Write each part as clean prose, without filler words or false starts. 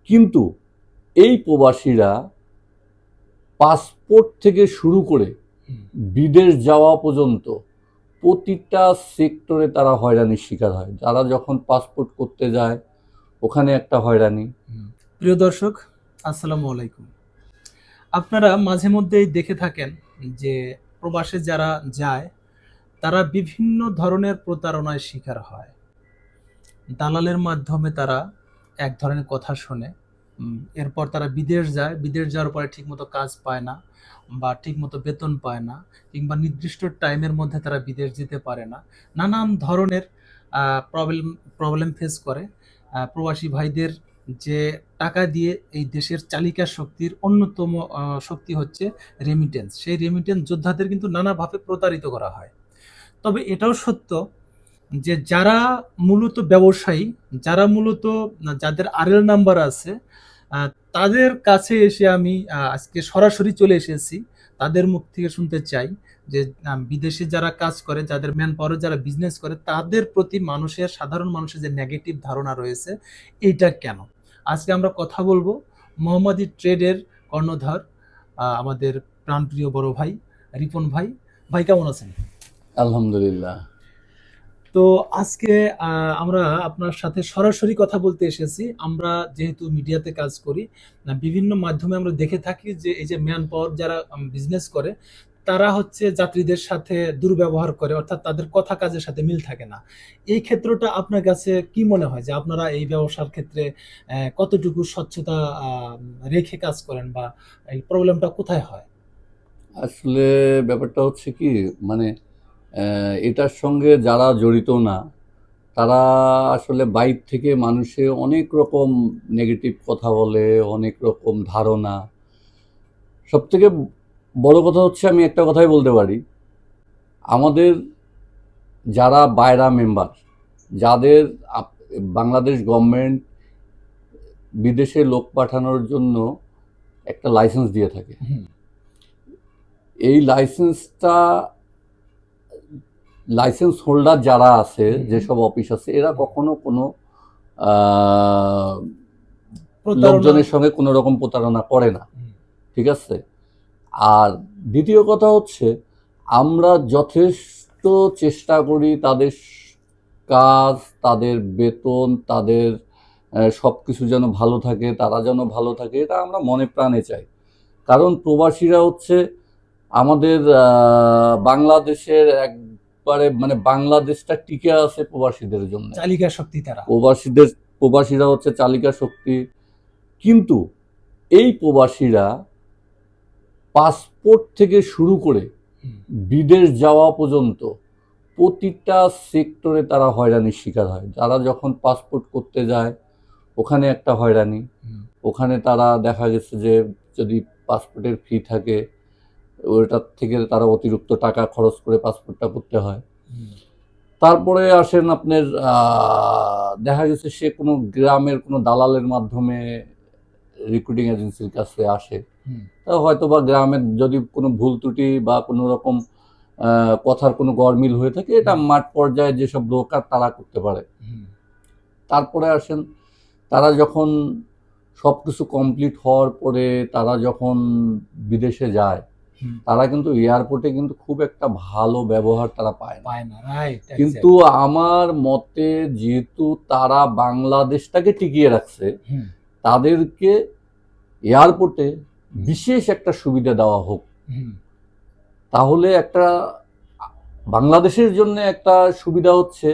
কিন্তু এই প্রবাসীরা পাসপোর্ট থেকে শুরু করে বিদেশ যাওয়া পর্যন্ত প্রতিটা সেক্টরে তারা হয়রানির শিকার হয়। যারা যখন পাসপোর্ট করতে যায় ওখানে একটা হয়রানি। প্রিয় দর্শক, আসসালামু আলাইকুম। আপনারা মাঝে মধ্যেই দেখে থাকেন যে প্রবাসে যারা যায় তারা বিভিন্ন ধরনের প্রতারণার শিকার হয়। দালালের মাধ্যমে তারা এক ধরনের কথা শোনে, এরপর তারা বিদেশ যায়, বিদেশ যাওয়ার পরে ঠিকমতো কাজ পায় না বা ঠিকমতো বেতন পায় না, কিংবা নির্দিষ্ট টাইমের মধ্যে তারা বিদেশ যেতে পারে না। নানান ধরনের প্রবলেম ফেস করে। প্রবাসী ভাইদের যে টাকা দিয়ে এই দেশের চালিকা শক্তির অন্যতম শক্তি হচ্ছে রেমিটেন্স। সেই রেমিটেন্স যোদ্ধাদের কিন্তু নানাভাবে প্রতারিত করা হয়। তবে এটাও সত্য যে যারা মূলত ব্যবসায়ী, যারা মূলত যাদের আরএল নাম্বার আছে, তাদের কাছে এসে আমি আজকে সরাসরি চলে এসেছি। তাদের মুখ থেকে শুনতে চাই যে বিদেশে যারা কাজ করে, যাদের ম্যান পাওয়ারে যারা বিজনেস করে, তাদের প্রতি সাধারণ মানুষের যে নেগেটিভ ধারণা রয়েছে, এইটা কেন। আজকে আমরা কথা বলবো মোহাম্মদী ট্রেডের কর্ণধার আমাদের প্রাণপ্রিয় বড় ভাই রিপন ভাই। ভাই কেমন আছেন? আলহামদুলিল্লাহ। তো আজকে আমরা আপনার সাথে সরাসরি কথা বলতে এসেছি। আমরা যেহেতু মিডিয়াতে কাজ করি, বিভিন্ন মাধ্যমে আমরা দেখে থাকি যে এই যে ম্যান পাওয়ার যারা বিজনেস করে, তারা হচ্ছে যাত্রীদের সাথে দুর্ব্যবহার করে, অর্থাৎ তাদের কথা কাজের সাথে মিল থাকে না। এই ক্ষেত্রটা আপনার কাছে কি মনে হয় যে আপনারা এই ব্যবসার ক্ষেত্রে কতটুকু স্বচ্ছতা রেখে কাজ করেন, বা এই প্রবলেমটা কোথায় হয়? আসলে ব্যাপারটা হচ্ছে কি, মানে এটার সঙ্গে যারা জড়িত না তারা আসলে বাইরে থেকে মানুষে অনেক রকম নেগেটিভ কথা বলে, অনেক রকম ধারণা। সবথেকে বড় কথা হচ্ছে, আমি একটা কথাই বলতে পারি, আমাদের যারা বাইরা মেম্বার, যাদের বাংলাদেশ গভর্নমেন্ট বিদেশে লোক পাঠানোর জন্য একটা লাইসেন্স দিয়ে থাকে, এই লাইসেন্স হোল্ডার যারা আছে, যেসব অফিস আছে, এরা কখনো কোনো লোকজনের সঙ্গে কোনো রকম প্রতারণা করে না, ঠিক আছে। আর দ্বিতীয় কথা হচ্ছে, আমরা যথেষ্ট চেষ্টা করি তাদের কাজ, তাদের বেতন, তাদের সব কিছু যেন ভালো থাকে, তারা যেন ভালো থাকে, এটা আমরা মনে প্রাণে চাই। কারণ প্রবাসীরা হচ্ছে আমাদের বাংলাদেশের একবারে, মানে বাংলাদেশটা টিকে আছে প্রবাসীদের জন্য, চালিকা শক্তি তারা। প্রবাসীরা হচ্ছে চালিকা শক্তি। কিন্তু এই প্রবাসীরা পাসপোর্ট থেকে শুরু করে বিদেশ যাওয়া পর্যন্ত প্রতিটা সেক্টরে তারা হয়রানির শিকার হয়। যারা যখন পাসপোর্ট করতে যায় ওখানে একটা হয়রানি, ওখানে তারা দেখা গেছে যে যদি পাসপোর্টের ফি থাকে ওইটার থেকে তারা অতিরিক্ত টাকা খরচ করে পাসপোর্টটা করতে হয়। তারপরে আসেন আপনার, দেখা গেছে সে কোনো গ্রামের কোনো দালালের মাধ্যমে রিক্রুটিং এজেন্সির কাছে আসে, হয়তো বা গ্রামের যদি কোনো ভুল ত্রুটি বা কোনো রকম কথার কোনো গরমিল হয়ে থাকে, এটা মাঠ পর্যায়ে যেসব ব্রোকার তারা করতে পারে। তারপরে আসেন, তারা যখন সব কিছু কমপ্লিট হওয়ার পরে তারা যখন বিদেশে যায়, তারা কিন্তু এয়ারপোর্টে কিন্তু খুব একটা ভালো ব্যবহার তারা পায় না। কিন্তু আমার মতে যেহেতু তারা বাংলাদেশটাকে টিকিয়ে রাখছে, তাদেরকে এয়ারপোর্টে বিশেষ একটা সুবিধা দেওয়া হোক, তাহলে একটা বাংলাদেশের জন্য একটা সুবিধা হচ্ছে,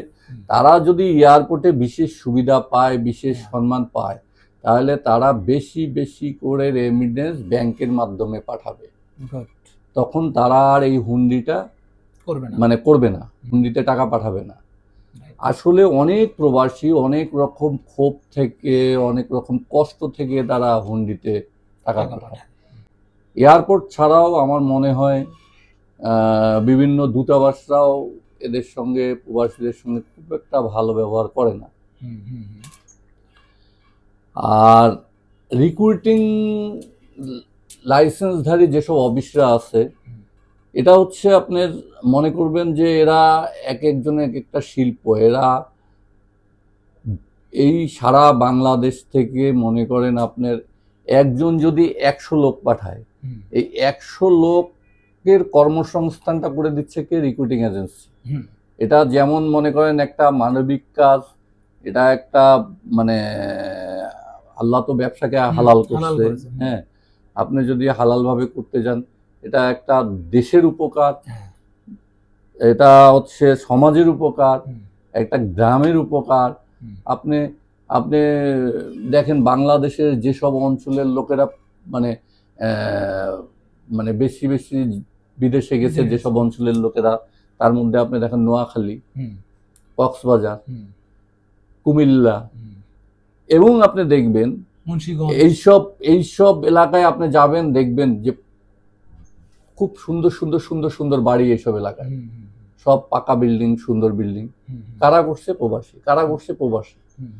তারা যদি এয়ারপোর্টে বিশেষ সুবিধা পায়, বিশেষ সম্মান পায়, তাহলে তারা বেশি বেশি করে রেমিটেন্স ব্যাংকের মাধ্যমে পাঠাবে। তখন তারা আর এই হুন্ডিটা করবে না, হুন্ডিতে টাকা পাঠাবে না। আসলে অনেক প্রবাসী অনেক রকম ক্ষোভ থেকে, অনেক রকম কষ্ট থেকে তারা হুন্ডিতে টাকা পাঠায়। এয়ারপোর্ট ছাড়াও আমার মনে হয় বিভিন্ন দূতাবাসরাও এদের সঙ্গে, প্রবাসীদের সঙ্গে খুব একটা ভালো ব্যবহার করে না। আর রিক্রুটিং লাইসেন্সধারী যেসব অফিসরা আছে, এটা হচ্ছে আপনার মনে করবেন যে এরা এক একজনের এক একটা শিল্প। এরা এই সারা বাংলাদেশ থেকে মনে করেন আপনার একজন যদি 100 লোক পাঠায়, হুম, এই 100 লোকের কর্মসংস্থানটা করে দিচ্ছে কে? Recruiting agency. হুম, এটা যেমন মনে করেন একটা মানবিক কাজ, এটা একটা মানে আল্লাহ তো ব্যবসাকে হুম, হালাল হালাল করছে। করেছে, হুম, হ্যাঁ, আপনি যদি হালালভাবে করতে যান, এটা একটা দেশের উপকার, হ্যাঁ, এটা হচ্ছে সমাজের উপকার, হুম, একটা গ্রামের উপকার। হুম, আপনি আপনি দেখেন বাংলাদেশের যেসব অঞ্চলের লোকেরা মানে মানে বেশি বেশি বিদেশে গেছে, বিদেশে যেসব গেছে, অঞ্চলের লোকেরা, তার মধ্যে আপনি দেখেন নোয়াখালী, হুম, কক্সবাজার, হুম, কুমিল্লা, হুম, এবং আপনি দেখবেন মুন্সিগঞ্জ, এইসব এইসব এলাকায় আপনি যাবেন, দেখবেন যে খুব সুন্দর সুন্দর সুন্দর সুন্দর বাড়ি এইসব এলাকায়, হুম, হুম, সব পাকা বিল্ডিং, সুন্দর বিল্ডিং। হুম, হুম, কারা করছে? প্রবাসী। কারা করছে? প্রবাসী। হুম,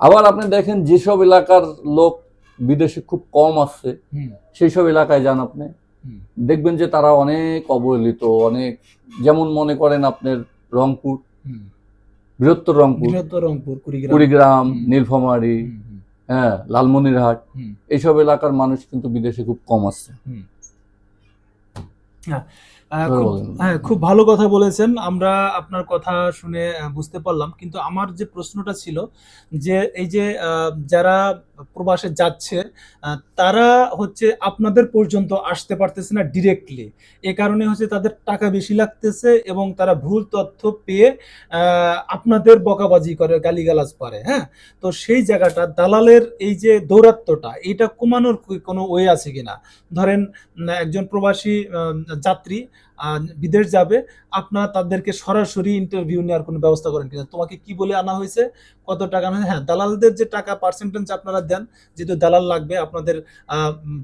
আবার আপনি দেখেন যেসব এলাকার লোক বিদেশে খুব কম আসছে, হুম, সেই সব এলাকায় যান আপনি, হুম, দেখবেন যে তারা অনেক অবহেলিত, অনেক, যেমন মনে করেন আপনার রংপুর, হুম, বৃহত্তর রংপুর, বৃহত্তর রংপুর, কুড়িগ্রাম, কুড়িগ্রাম, হুম, নীলফামারী, হুম, হুম, হ্যাঁ, লালমনিরহাট, হুম, এইসব এলাকার মানুষ কিন্তু বিদেশে খুব কম আসছে। হুম। হ্যাঁ, এবার খুব, বলেন। হ্যাঁ, খুব ভালো কথা বলেছেন। আমরা আপনার কথা শুনে বুঝতে পারলাম। কিন্তু আমার যে প্রশ্নটা ছিল যে এই যে যারা প্রবাসে যাচ্ছে তারা হচ্ছে আপনাদের পর্যন্ত আসতে পারতেছে না ডিরেক্টলি। এ কারণে হচ্ছে তাদের টাকা বেশি লাগতেছে এবং তারা ভুল তথ্য পেয়ে আপনাদের বকাবাজি করে, গালিগালাজ পারে, হ্যাঁ? তো সেই জায়গাটা দালালের এই যে দৌরাত্ম্যটা এটা কমানোর কি কোনো ওয়ে আছে কিনা? ধরেন একজন প্রবাসী যাত্রী বিদেশ যাবে, আপনারা তাদেরকে সরাসরি ইন্টারভিউ নেওয়ার কোনো ব্যবস্থা করেন কিনা? তোমাকে কি বলে আনা হয়েছে, কত টাকা আনা হয়েছে? হ্যাঁ, দালালদের যে টাকা পার্সেন্টেজ আপনারা দেন, যেহেতু দালাল লাগবে আপনাদের,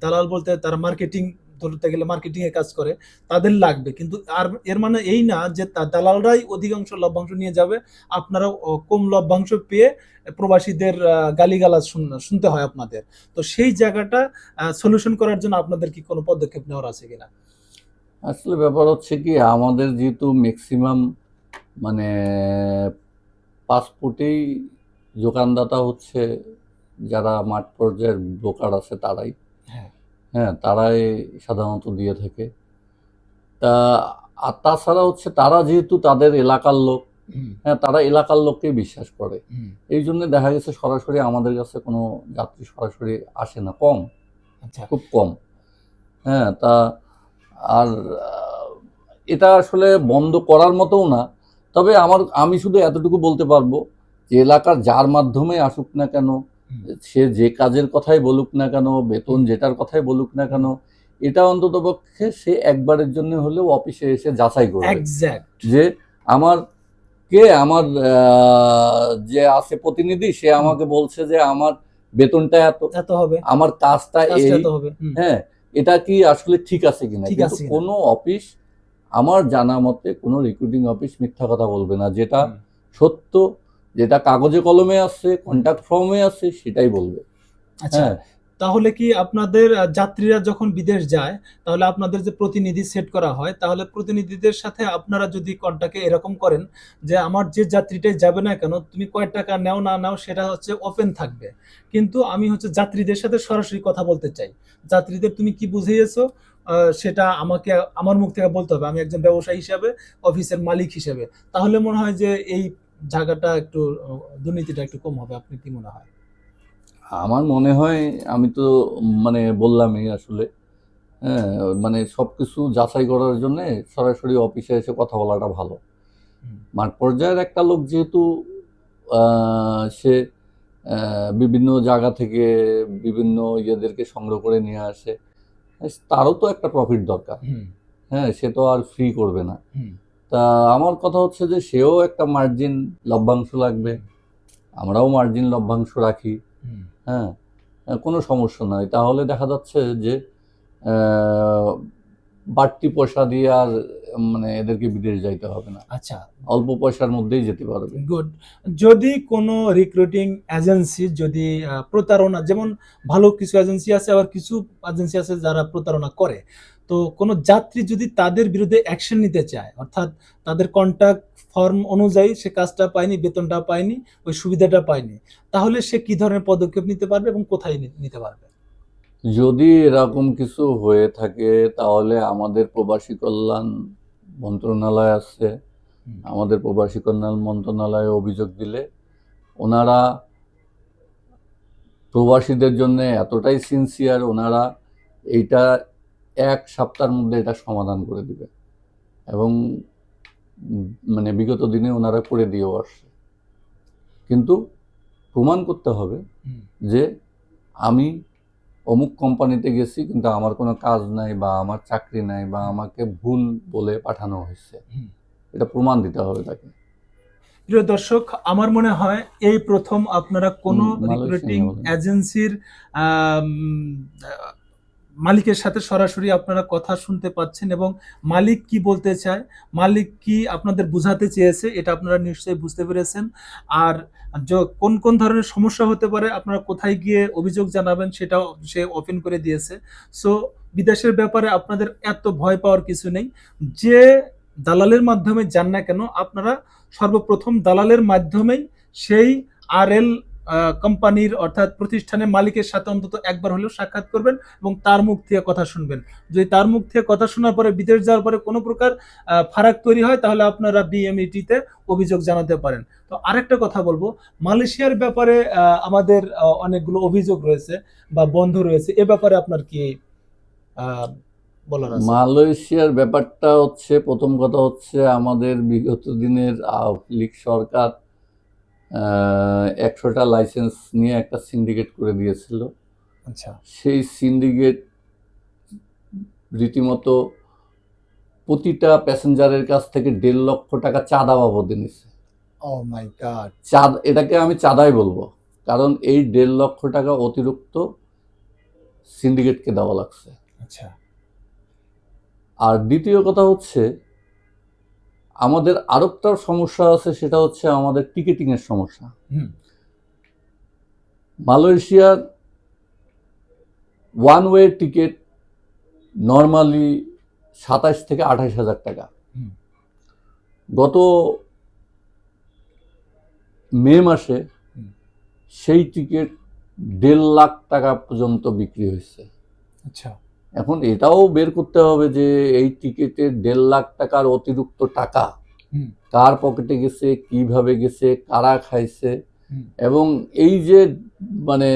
দালাল বলতে তারা মার্কেটিং, ধরতে গেলে মার্কেটিং এর কাজ করে, তাদের লাগবে। কিন্তু আর এর মানে এই না যে দালালরাই অধিকাংশ লভ্যাংশ নিয়ে যাবে, আপনারাও কম লভ্যাংশ পেয়ে প্রবাসীদের গালিগালাজ শুনতে হয় আপনাদের। তো সেই জায়গাটা সলিউশন করার জন্য আপনাদের কি কোনো পদক্ষেপ নেওয়ার আছে কিনা? আসলে ব্যাপার হচ্ছে কি, আমাদের যেহেতু ম্যাক্সিমাম মানে পাসপোর্টেই যোগানদাতা হচ্ছে যারা মাঠ পর্যায়ের ব্রোকার আছে তারাই। হ্যাঁ, হ্যাঁ, তারাই সাধারণত দিয়ে থাকে। তা আর তাছাড়া হচ্ছে তারা যেহেতু তাদের এলাকার লোক, হুম, হ্যাঁ, তারা এলাকার লোককেই বিশ্বাস করে। হুম, এই জন্য দেখা গেছে সরাসরি আমাদের কাছে কোনো যাত্রী সরাসরি আসে না, কম, আচ্ছা, খুব কম। হ্যাঁ, তা আর এটা আসলে বন্ধ করার মতোও না। তবে আমি শুধু এতটুকু বলতে পারবো যে এলাকার যার মাধ্যমে আসুক না কেন, হুম, সে যে কাজের কথাই বলুক না কেন, বেতন হুম, যেটার কথাই বলুক না কেন, এটা অন্ততপক্ষে সে একবারের জন্য হলেও অফিসে এসে যাচাই করবে এক্সাক্ট, যে আমার আমার যে আছে প্রতিনিধি, সে হুম, আমাকে বলছে যে আমার বেতনটা এত, এত হবে, আমার কাজটা কাজটা এই, এত হবে, হুম, হ্যাঁ, এটা কি আসলে ঠিক আছে কিনা। ঠিক কিন্তু আছে কিনা, কোনো অফিস, আমার জানা মতে কোনো রিক্রুটিং অফিস মিথ্যা কথা বলবে না। যেটা হুম, সত্য, যেটা কাগজে কলমে আছে, কন্ট্যাক্ট ফর্মে আছে, সেটাই বলবে। আচ্ছা। হ্যাঁ, তাহলে কি আপনাদের যাত্রীরা যখন বিদেশ যায়, তাহলে আপনাদের যে প্রতিনিধি সেট করা হয়, তাহলে প্রতিনিধিদের সাথে আপনারা যদি কন্ট্যাক্টে এরকম করেন যে আমার যে যাত্রীটাই যাবে না কেন, তুমি কয় টাকা নেও না নাও সেটা হচ্ছে ওপেন থাকবে। কিন্তু আমি হচ্ছে যাত্রীদের সাথে সরাসরি কথা বলতে চাই। যাত্রীদের তুমি কি বুঝিয়েছো সেটা আমাকে আমার মুখ থেকে বলতে হবে। আমি একজন ব্যবসায়ী হিসাবে, অফিসের মালিক হিসেবে। তাহলে মনে হয় যে এই জায়গাটা একটু দুর্নীতিটা একটু কম হবে। আপনি কি মনে হয়? আমার মনে হয়, আমি তো মানে বললামই আসলে, হ্যাঁ, মানে সবকিছু যাচাই করার জন্য সরাসরি অফিসে এসে কথা বলাটা ভালো। হুম, মাঠ পর্যায়ের একটা লোক যেহেতু সে বিভিন্ন জায়গা থেকে বিভিন্ন ইয়েদেরকে সংগ্রহ করে নিয়ে আসে, তারও তো একটা প্রফিট দরকার। হুম, হ্যাঁ, সে তো আর ফ্রি করবে না। হুম, তা আমার কথা হচ্ছে যে সেও একটা মার্জিন লভ্যাংশ লাগবে, আমরাও মার্জিন লভ্যাংশ রাখি। হুম। হ্যাঁ, কোনো সমস্যা নাই। তাহলে দেখা যাচ্ছে যে আহ, বাড়তি পয়সা দিয়ে আর মানে এদেরকে বিদেশ যাইতে হবে না, আচ্ছা, অল্প পয়সার মধ্যেই যেতে পারবে। গুড। যদি কোনো রিক্রুটিং এজেন্সি যদি প্রতারণা, যেমন ভালো কিছু এজেন্সি আছে, আবার কিছু এজেন্সি আছে যারা প্রতারণা করে। তো কোনো যাত্রী যদি তাদের বিরুদ্ধে অ্যাকশন নিতে চায়, অর্থাৎ তাদের কন্টাক্ট ফর্ম অনুযায়ী সে কাজটা পায়নি, বেতনটা পায়নি, ওই সুবিধাটা পায়নি, তাহলে সে কি ধরনের পদক্ষেপ নিতে পারবে এবং কোথায় নিতে পারবে? যদি এরকম কিছু হয়ে থাকে তাহলে আমাদের প্রবাসী কল্যাণ মন্ত্রণালয় আছে, আমাদের প্রবাসী কল্যাণ মন্ত্রণালয়ে অভিযোগ দিলে ওনারা প্রবাসীদের জন্য এতটাই সিনসিয়ার, ওনারা এইটা 1 সপ্তাহের মধ্যে এটা সমাধান করে দিবে এবং মানে বিগত দিনে ওনারা করে দিয়েও আসছে। কিন্তু প্রমাণ করতে হবে যে আমি অমুক কোম্পানিতে গেছি কিন্তু আমার কোনো কাজ নাই বা আমার চাকরি নাই বা আমাকে ভুল বলে পাঠানো হয়েছে, এটা প্রমাণ দিতে হবে তাকে। প্রিয় দর্শক, আমার মনে হয় এই প্রথম আপনারা কোনো রিক্রুটিং মালয়েশিয়া এজেন্সির মালিকের সাথে সরাসরি আপনারা কথা শুনতে পাচ্ছেন এবং মালিক কি বলতে চায়, মালিক কি আপনাদের বোঝাতে চেয়েছে, এটা আপনারা নিশ্চয়ই বুঝতে পেরেছেন। আর কোন কোন ধরনের সমস্যা হতে পারে, আপনারা কোথায় গিয়ে অভিযোগ জানাবেন সেটাও সে ওপেন করে দিয়েছে। সো বিদেশের ব্যাপারে আপনাদের এত ভয় পাওয়ার কিছু নেই। যে দালালের মাধ্যমে যান না কেন, আপনারা সর্বপ্রথম দালালের মাধ্যমেই সেই RL কোম্পানির অর্থাৎ প্রতিষ্ঠানের মালিকের সাথে অন্তত একবার হলেও সাক্ষাৎ করবেন এবং তার মুখ থেকে কথা শুনবেন। যদি তার মুখ থেকে কথা শোনার পরে বিদেশ যাওয়ার পরে কোনো প্রকার ফারাক তৈরি হয় তাহলে আপনারা BMET-তে অভিযোগ জানাতে পারেন। তো আরেকটা কথা বলবো, মালয়েশিয়ার ব্যাপারে আমাদের অনেকগুলো অভিযোগ রয়েছে বা বন্ধ রয়েছে, এ ব্যাপারে আপনার কি বলার আছে? মালয়েশিয়ার ব্যাপারটা হচ্ছে, প্রথম কথা হচ্ছে আমাদের বিগত দিনের আওয়ামী লীগ সরকার 100টা লাইসেন্স নিয়ে একটা সিন্ডিকেট করে দিয়েছিল। আচ্ছা, সেই সিন্ডিকেট রীতিমতো প্রতিটা প্যাসেঞ্জারের কাছ থেকে 1.5 লক্ষ টাকা চাঁদা বাবদে নিছে। ও মাই গড। এটাকে আমি চাঁদাই বলবো, কারণ এই 1.5 লক্ষ টাকা অতিরিক্ত সিন্ডিকেটকে দেওয়া লাগছে। আচ্ছা, আর দ্বিতীয় কথা হচ্ছে আমাদের আরেকটা সমস্যা আছে, সেটা হচ্ছে আমাদের টিকেটিং এর সমস্যা। মালয়েশিয়ার ওয়ান ওয়ে টিকিট নর্মালি 27 থেকে 28 হাজার টাকা। গত মে মাসে সেই টিকিট 1.5 লাখ টাকা পর্যন্ত বিক্রি হয়েছে। আচ্ছা, এখন এটাও বের করতে হবে যে এই টিকিটের 1.5 লাখ টাকার অতিরিক্ত টাকা কার পকেটে গেছে, কিভাবে গেছে, কারা খাইছে, এবং এই যে মানে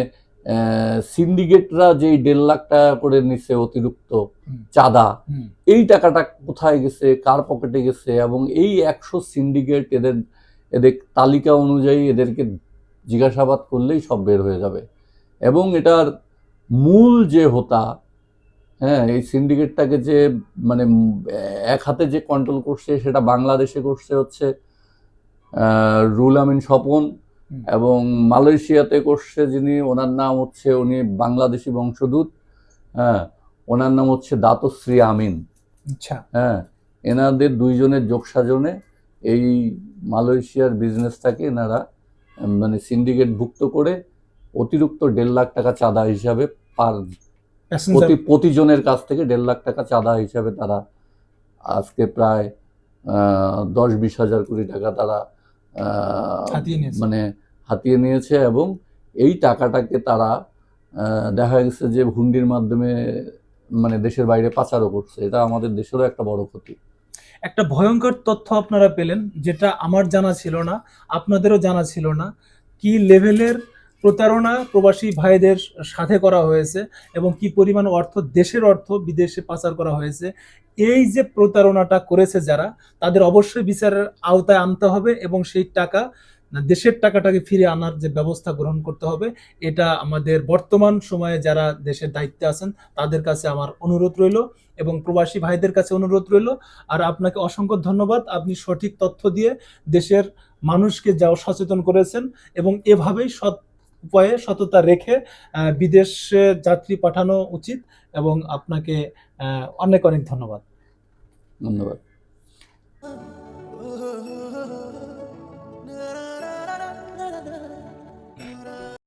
সিন্ডিকেটরা যে 1.5 লাখ টাকা করে নিছে অতিরিক্ত চাঁদা, এই টাকাটা কোথায় গেছে, কার পকেটে গেছে, এবং এই 100 সিন্ডিকেট এদের তালিকা অনুযায়ী এদেরকে জিজ্ঞাসাবাদ করলেই সব বের হয়ে যাবে। এবং এটার মূল যে হোতা, হ্যাঁ, এই সিন্ডিকেটটাকে যে মানে এক হাতে যে কন্ট্রোল করছে সেটা বাংলাদেশে করছে হচ্ছে রুল আমিন স্বপন, এবং মালয়েশিয়াতে করছে যিনি, ওনার নাম হচ্ছে, উনি বাংলাদেশি বংশোদ্ভূত, হ্যাঁ, ওনার নাম হচ্ছে দাতশ্রী আমিন। আচ্ছা, হ্যাঁ, এনাদের দুইজনের যোগসাজনে এই মালয়েশিয়ার বিজনেসটাকে এনারা মানে সিন্ডিকেট ভুক্ত করে অতিরিক্ত 1.5 লাখ টাকা চাঁদা হিসাবে প্রতিজনের কাছ থেকে 1.5 লাখ টাকা চাঁদা হিসাবে তারা আজকে প্রায় 10-20 হাজার কোটি টাকা তারা মানে হাতিয়ে নিয়েছে। এবং এই টাকাটাকে তারা দেখা গেছে যে হুন্ডির মাধ্যমে মানে দেশের বাইরে পাচারও করছে। এটা আমাদের দেশেরও একটা বড় ক্ষতি। একটা ভয়ঙ্কর তথ্য আপনারা পেলেন, যেটা আমার জানা ছিল না, আপনাদেরও জানা ছিল না, কি লেভেলের প্রতারণা প্রবাসী ভাইদের সাথে করা হয়েছে এবং কি পরিমাণ অর্থ, দেশের অর্থ বিদেশে পাচার করা হয়েছে। এই যে প্রতারণাটা করেছে যারা, তাদের অবশ্যই বিচারের আওতায় আনতে হবে এবং সেই টাকা, দেশের টাকাটাকে ফিরে আনার যে ব্যবস্থা গ্রহণ করতে হবে। এটা আমাদের বর্তমান সময়ে যারা দেশের দায়িত্বে আছেন তাদের কাছে আমার অনুরোধ রইল এবং প্রবাসী ভাইদের কাছে অনুরোধ রইল। আর আপনাকে অসংখ্য ধন্যবাদ, আপনি সঠিক তথ্য দিয়ে দেশের মানুষকে যাও সচেতন করেছেন এবং এভাবেই সৎ উপায়ে সততা রেখে বিদেশে যাত্রী পাঠানো উচিত। এবং আপনাকে অনেক অনেক ধন্যবাদ। ধন্যবাদ।